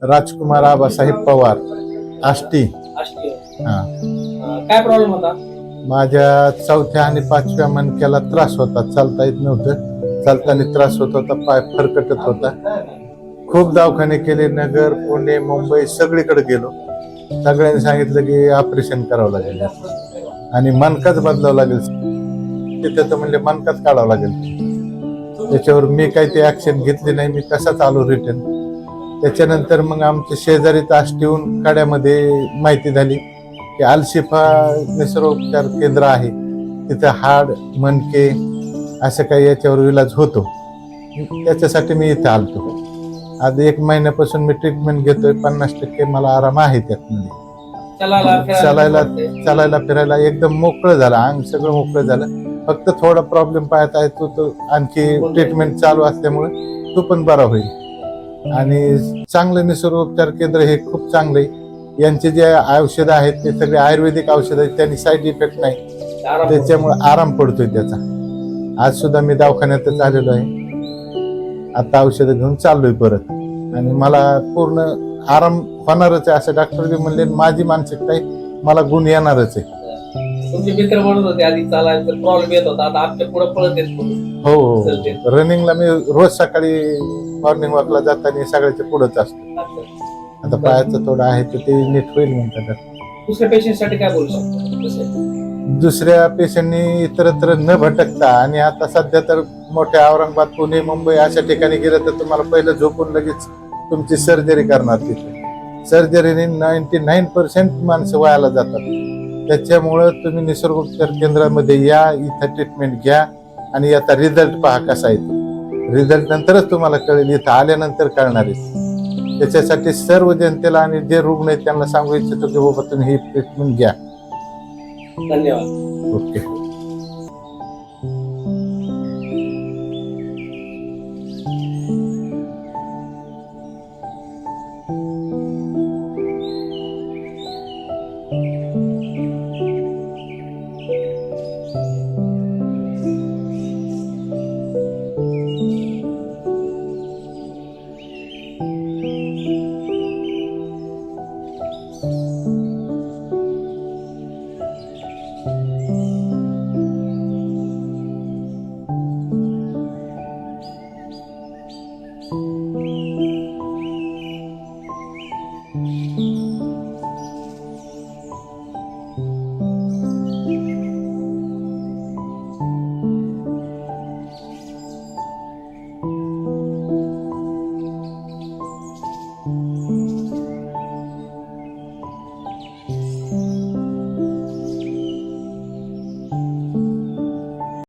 राजकुमार आबासाहेब पवार, आष्टी. आष्टी. हा. काय प्रॉब्लेम होता? माझ्या 4थ्या आणि 5व्या मणक्याला त्रास होता, चालता येत नव्हतं. चालताना त्रास होत होता, पाय फरकटत होता. खूप दवाखाने केले, नगर, पुणे, मुंबई सगळीकडे गेलो. सगळ्यांनी सांगितलं की ऑपरेशन करावं लागेल आणि मनकाच बदलावं लागेल. तिथे तर म्हणले मनकाच काढावं लागेल. त्याच्यावर मी काही ते ऍक्शन घेतली नाही, मी कसाच आलो रिटर्न. त्याच्यानंतर मग आमच्या शेजारी आष्टीहून कड्यामध्ये माहिती झाली की आलशिफा निसर्गोपचार केंद्र आहे, तिथे हाड, मणके असं काही याच्यावर इलाज होतो. त्याच्यासाठी मी इथे आलतो. आज 1 महिन्यापासून मी ट्रीटमेंट घेतोय. 50% मला आराम आहे त्यातमध्ये. चालायला फिरायला एकदम मोकळं झालं, अंग सगळं मोकळं झालं. फक्त थोडा प्रॉब्लेम पाहत आहे तो आणखी ट्रीटमेंट चालू असल्यामुळे तो पण बरा होईल. आणि चांगलं निसर्गोपचार केंद्र हे खूप चांगलं आहे. यांचे जे औषधं आहेत ते सगळे आयुर्वेदिक औषध आहेत, त्यांनी साईड इफेक्ट नाही, त्याच्यामुळे आराम पडतोय त्याचा. आज सुद्धा मी दवाखान्यातच आलेलो आहे, आता औषधं घेऊन चाललोय परत. आणि मला पूर्ण आराम होणारच आहे असं डॉक्टर बी म्हणले. माझी मानसिकता आहे, मला गुण येणारच आहे. तुमचे मित्र म्हणत होते आधी चालायचा प्रॉब्लेम येत होता, आता आमच्या पुढे पळत येत. हो, रनिंगला मी रोज सकाळी मॉर्निंग वॉकला जाताना सगळ्याच्या पुढेच असतो. आता पायाचं थोडं आहे तर ते नीट होईल म्हणतात. दुसऱ्या पेशंटसाठी काय बोलू शकतो? दुसऱ्या पेशंटनी इतरत्र न भटकता, आणि आता सध्या तर मोठ्या औरंगाबाद, पुणे, मुंबई अशा ठिकाणी गेलं तर तुम्हाला पहिलं झोपून लगेच तुमची सर्जरी करणार. तिथे सर्जरीने 99% माणसं वयाला जातात. त्याच्यामुळं तुम्ही निसर्गोपचार केंद्रामध्ये या, इथं ट्रीटमेंट घ्या आणि याचा रिझल्ट पहा कसा आहे. रिझल्ट नंतरच तुम्हाला कळेल, इथं आल्यानंतर कळणार आहे. त्याच्यासाठी सर्व जनतेला आणि जे रुग्ण आहेत त्यांना सांगू इच्छितो की बाबा तुम्ही ही ट्रीटमेंट घ्या. धन्यवाद. ओके.